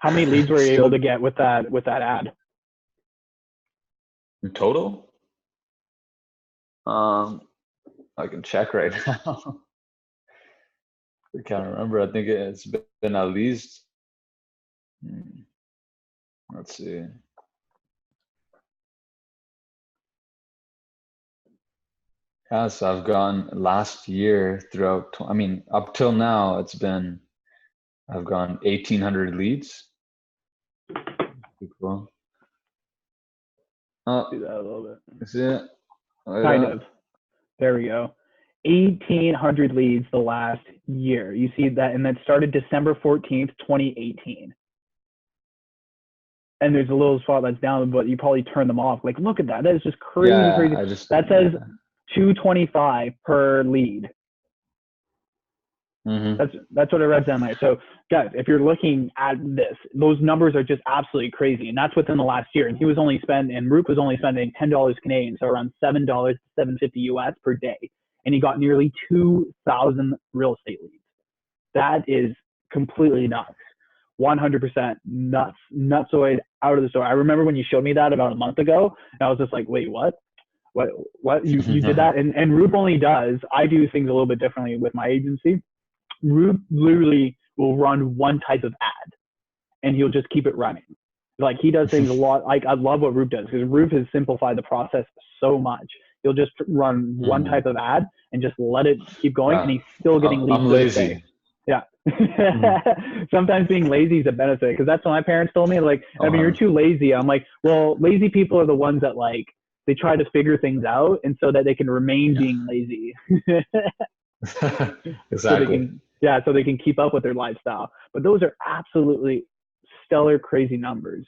How many leads were you able Still to get with that ad? in total? Um, I can check right now. I can't remember. I think it's been at least, hmm, let's see. Yeah, so I've gone last year throughout, I mean, up till now, I've gone 1,800 leads. Pretty cool. Do Oh, that a little bit. is it? Wait Kind up. of. There we go. 1,800 leads the last year. You see that, and that started December 14th, 2018. And there's a little spot that's down, but you probably turn them off. Like, look at that. That is just crazy, Yeah, crazy. I just, That yeah. says 225 per lead. Mm-hmm. That's what it reads down there. So guys, if you're looking at this, those numbers are just absolutely crazy. And that's within the last year. And Roop was only spending $10 Canadian, so around $7 to $7.50 US per day. And he got nearly 2,000 real estate leads. That is completely nuts. 100% nuts. Nutsoid out of the store. I remember when you showed me that about a month ago, and I was just like, wait, what? What? You did that? And Roop only does, I do things a little bit differently with my agency. Roop literally will run one type of ad and he'll just keep it running. Like he does things a lot. Like I love what Roop does because Roop has simplified the process so much. He'll just run one Mm-hmm. type of ad and just let it keep going, and Yeah. he's still getting leads I'm to this day. lazy. Yeah. Mm-hmm. Sometimes being lazy is a benefit because that's what my parents told me. Like, Oh, Evan, you're too lazy. I'm like, well, lazy people are the ones that like they try to figure things out and so that they can remain yeah. being lazy. So they Exactly. can, yeah, so they can keep up with their lifestyle. But those are absolutely stellar, crazy numbers.